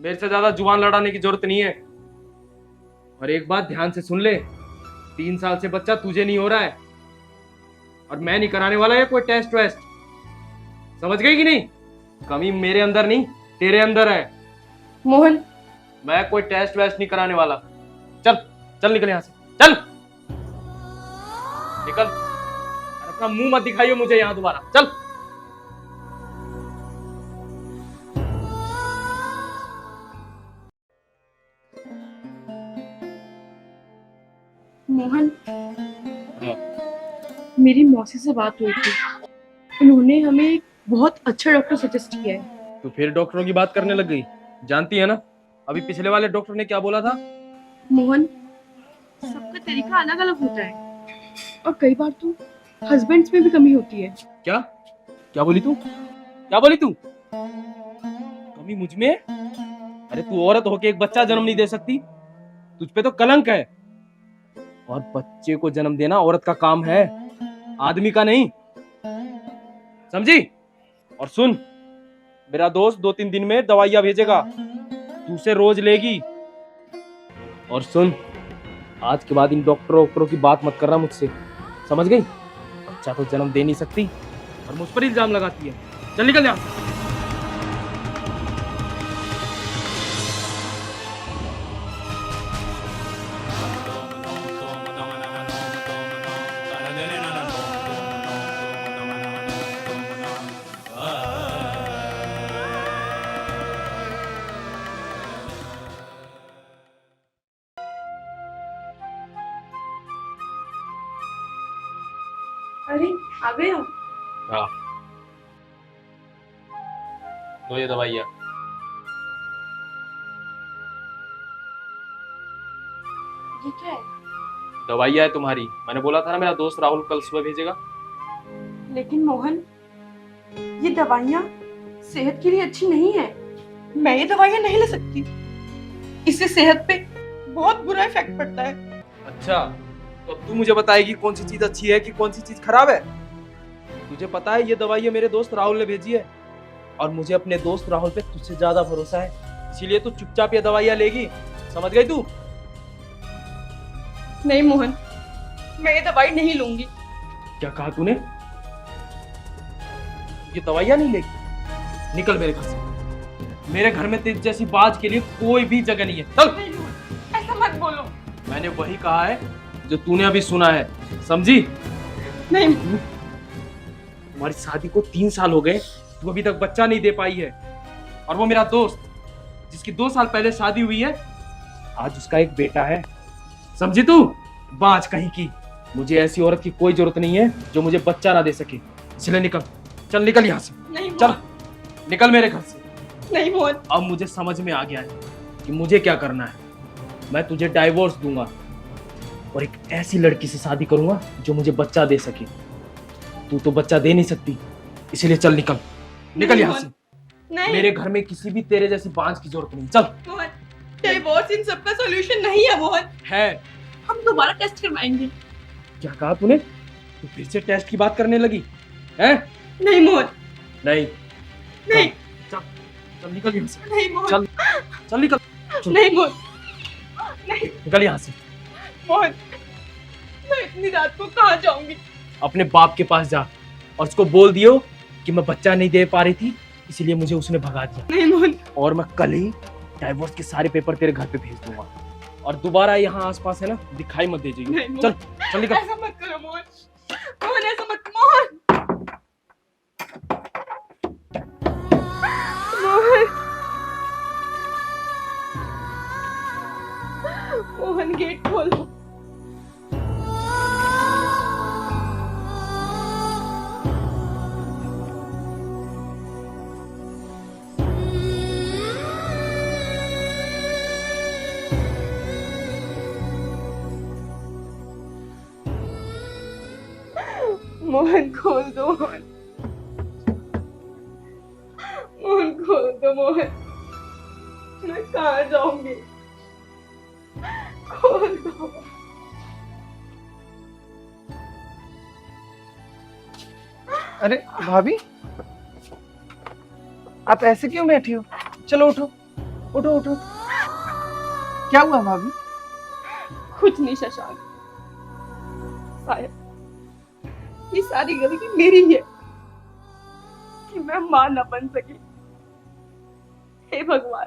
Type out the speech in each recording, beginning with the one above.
मेरे से ज्यादा जुबान लड़ाने की जरूरत नहीं है। और एक बात ध्यान से सुन ले, 3 साल से बच्चा तुझे नहीं हो रहा है और मैं नहीं कराने वाला है कोई टेस्ट वेस्ट। समझ गई कि नहीं? कमी मेरे अंदर नहीं, तेरे अंदर है। मोहन, मैं कोई टेस्ट वेस्ट नहीं कराने वाला। चल चल निकल यहां से, चल निकल। और अपना मुंह मत दिखाइए मुझे यहां दोबारा। चल। मोहन, हाँ। मेरी मौसी से बात हुई थी। उन्होंने हमें एक बहुत अच्छा डॉक्टर सजेस्ट किया है। तो फिर डॉक्टरों की बात करने लग गई। जानती है ना अभी पिछले वाले डॉक्टर ने क्या बोला था? मोहन, सबका तरीका अलग अलग होता है और कई बार तो हस्बैंड्स में भी कमी होती है। क्या क्या बोली तू? क्या बोली तू? कमी मुझ में? अरे तू औरत होके एक बच्चा जन्म नहीं दे सकती? तुझ पे तो कलंक है। और बच्चे को जन्म देना औरत का काम है, आदमी का नहीं। समझी? और सुन, मेरा दोस्त 2-3 दिन में दवाइयां भेजेगा, तू उसे रोज लेगी। और सुन, आज के बाद इन डॉक्टरों वॉक्टरों की बात मत करना मुझसे, समझ गई? बच्चा तो जन्म दे नहीं सकती और मुझ पर इल्जाम लगाती है। चल निकल यहां से। अरे, आ गए आप? हाँ, लो ये दवाइयाँ। ये क्या है? दवाइयाँ है तुम्हारी, मैंने बोला था ना मेरा दोस्त राहुल कल सुबह भेजेगा। लेकिन मोहन, ये दवाइयाँ सेहत के लिए अच्छी नहीं है। मैं ये दवाइयाँ नहीं ले सकती। इससे सेहत पे बहुत बुरा इफेक्ट पड़ता है। अच्छा, तो अब तू मुझे बताएगी कौन सी चीज अच्छी है कि कौन सी चीज खराब है? तुझे पता है ये दवाइयाँ मेरे दोस्त राहुल ने भेजी है और मुझे अपने दोस्त राहुल पे तुझसे ज्यादा भरोसा है, इसीलिए तू चुपचाप ये दवाइयाँ लेगी। समझ गई तू? नहीं मोहन, मैं ये दवाई नहीं लूंगी। क्या कहा तूने? ये दवाइयाँ नहीं लेगी? निकल मेरे घर से। मेरे घर में तेरे जैसी बाज के लिए कोई भी जगह नहीं है। चल। नहीं मोहन, ऐसा मत बोलो। मैंने वही कहा है जो तूने अभी सुना है, समझी? नहीं, तुम्हारी शादी को 3 साल हो गए, तू अभी तक बच्चा नहीं दे पाई है। और वो मेरा दोस्त जिसकी 2 साल पहले शादी हुई है, आज उसका एक बेटा है। समझी तू? बाज कहीं की। मुझे ऐसी औरत की कोई जरूरत नहीं है जो मुझे बच्चा ना दे सके, इसलिए निकल। चल निकल यहाँ से। नहीं चल निकल मेरे घर से। नहीं मोहन। अब मुझे समझ में आ गया है कि मुझे क्या करना है। मैं तुझे डाइवोर्स दूंगा और एक ऐसी लड़की से शादी करूंगा जो मुझे बच्चा दे सके। तू तो बच्चा दे नहीं सकती, इसलिए चल निकल। निकल यहाँ से। नहीं मेरे घर में किसी भी तेरे जैसी बांझ की जरूरत नहीं। चल। मोहन, डिवोर्स इन सब का सॉल्यूशन नहीं है मोहन। है। हम दोबारा टेस्ट करवाएंगे। क्या कहा तूने? तू फिर से टेस्ट की बात करने लगी है? नहीं मोहन, नहीं। नहीं, चल चल निकल यहाँ से। नहीं मोहन, चल चल निकल। चल, नहीं मोहन, नहीं निकल यहाँ से। मोहन, मैं इतनी रात को कहाँ जाऊंगी? अपने बाप के पास जा और उसको बोल दियो कि मैं बच्चा नहीं दे पा रही थी, इसीलिए मुझे उसने भगा दिया। नहीं मोहन, और मैं कल ही डाइवोर्स के सारे पेपर तेरे घर पे भेज दूंगा। और दोबारा यहाँ आसपास है ना, दिखाई मत दे नहीं, जाइए। मोहन। चल चल निकल। ऐसा मत करो मोहन। मोहन, ऐसा मत। मोहन, मोहन, मोहन, गेट खोलो। मोहन खोल दो। मोहन, मोहन खोल दो। मोहन, मैं कहाँ जाऊंगी? खोल दो। अरे भाभी, आप ऐसे क्यों बैठी हो? चलो उठो। उठो उठो। क्या हुआ भाभी? कुछ नहीं शशांक, शायद ये सारी गलती मेरी है कि मैं मां न बन सकी। हे भगवान,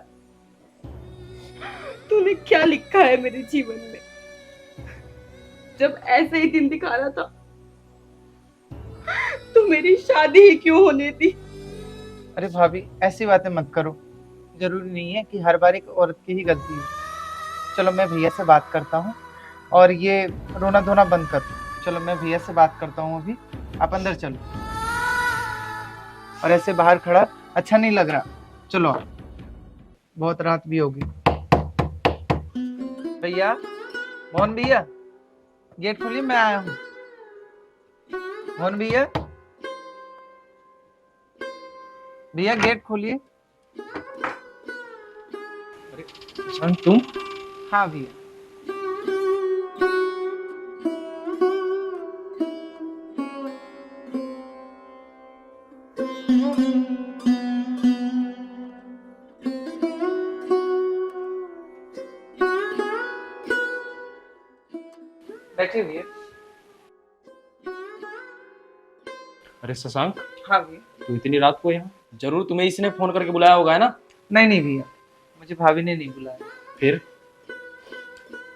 तूने क्या लिखा है मेरे जीवन में? जब ऐसे ही दिन दिखा रहा था तो मेरी शादी ही क्यों होने दी? अरे भाभी, ऐसी बातें मत करो। जरूरी नहीं है कि हर बार एक औरत की ही गलती हो। चलो मैं भैया से बात करता हूँ और ये रोना धोना बंद कर दो। चलो मैं भैया से बात करता हूँ अभी। आप अंदर चलो। और ऐसे बाहर खड़ा अच्छा नहीं लग रहा। चलो आप, बहुत रात भी होगी। भैया, मोहन भैया, गेट खोलिए, मैं आया हूँ। मोहन भैया, भैया गेट खोलिए। शशांक, तुम? हाँ भैया। बैठिए भैया। अरे शशांक, हाँ भैया। तू इतनी रात को यहाँ? जरूर तुम्हें इसने फोन करके बुलाया होगा, है ना? नहीं नहीं भैया, मुझे भाभी ने नहीं बुलाया। फिर?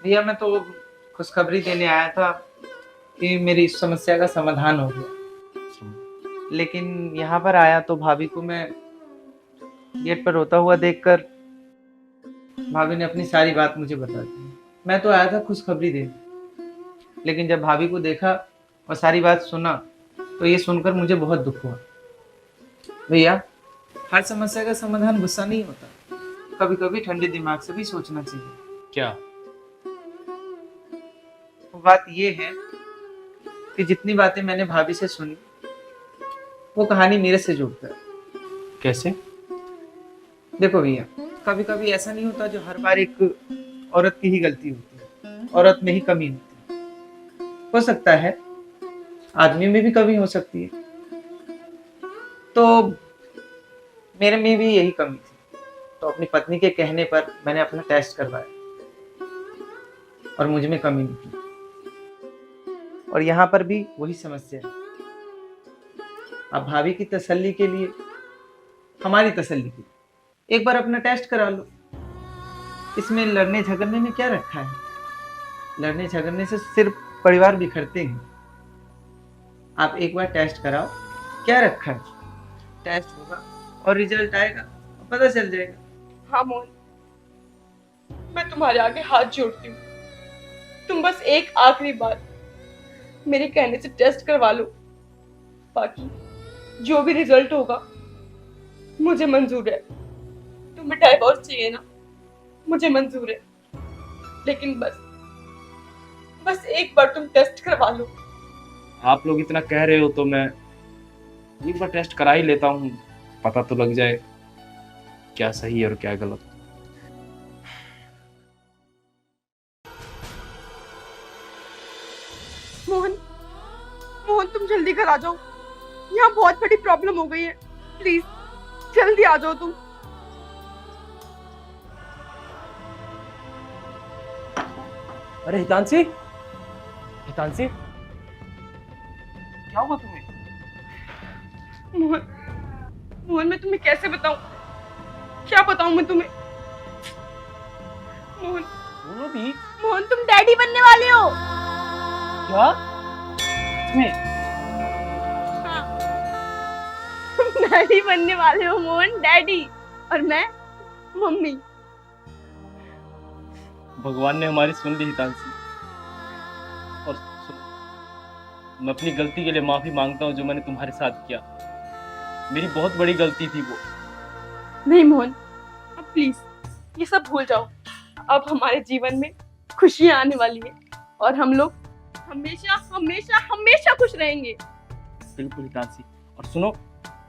भैया मैं तो खुशखबरी देने आया था कि मेरी इस समस्या का समाधान हो गया। लेकिन यहाँ पर आया तो भाभी को मैं गेट पर रोता हुआ देखकर भाभी ने अपनी सारी बात मुझे बता दी। मैं तो आया था खुशखबरी देने, लेकिन जब भाभी को देखा और सारी बात सुना तो ये सुनकर मुझे बहुत दुख हुआ। भैया, हर समस्या का समाधान गुस्सा नहीं होता, कभी कभी ठंडे दिमाग से भी सोचना चाहिए। क्या? बात ये है कि जितनी बातें मैंने भाभी से सुनी वो कहानी मेरे से जुड़ता है। कैसे? देखो भैया, कभी कभी ऐसा नहीं होता जो हर बार एक औरत की ही गलती होती है, औरत में ही कमी होती है। हो सकता है आदमी में भी कमी हो सकती है, तो मेरे में भी यही कमी थी। तो अपनी पत्नी के कहने पर मैंने अपना टेस्ट करवाया और मुझ में कमी निकली। और यहाँ पर भी वही समस्या है। अब भाभी की तसल्ली के लिए, हमारी तसल्ली के लिए एक बार अपना टेस्ट करा लो। इसमें लड़ने झगड़ने में क्या रखा है? लड़ने झगड़ने से सिर्फ परिवार बिखरते हैं। आप एक बार टेस्ट कराओ, क्या रखा है? टेस्ट होगा और रिजल्ट आएगा, पता चल जाएगा। हाँ मोहन, मैं तुम्हारे आगे हाथ जोड़ती हूँ। तुम बस एक आखिरी बार मेरे कहने से टेस्ट करवा लो। बाकी जो भी रिजल्ट होगा मुझे मंजूर है। तुम्हें डाइवोर्स चाहिए ना, मुझे मंजूर है। लेकिन बस एक बार तुम टेस्ट करवा लो। आप लोग इतना कह रहे हो तो मैं एक बार टेस्ट करा ही लेता हूँ, पता तो लग जाए क्या सही है और क्या गलत। मोहन, मोहन तुम जल्दी घर आ जाओ। यहाँ बहुत बड़ी प्रॉब्लम हो गई है। प्लीज जल्दी आ जाओ तुम। अरे हितांशी, हितांशी, क्या हुआ तुम्हें? मोहन, मोहन मैं तुम्हें कैसे बताऊं? क्या बताऊं मैं तुम्हें? मोहन, बोलो भी। मोहन तुम डैडी बनने वाले हो। क्या? तुम्हें? हाँ, तुम डैडी बनने वाले हो मोहन, डैडी। और मैं मम्मी। भगवान ने हमारी सुन ली हितांशी। और सुनो, मैं अपनी गलती के लिए माफी मांगता हूँ जो मैंने तुम्हारे साथ किया। मेरी बहुत बड़ी गलती थी वो। नहीं मोहन, अब प्लीज ये सब भूल जाओ। अब हमारे जीवन में खुशियां आने वाली है और हम लोग हमेशा हमेशा हमेशा खुश रहेंगे। बिल्कुल हितांशी। और सुनो,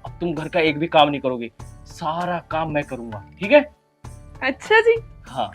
अब तुम घर का एक भी काम नहीं करोगे, सारा काम मैं करूंगा, ठीक है? अच्छा जी। हाँ।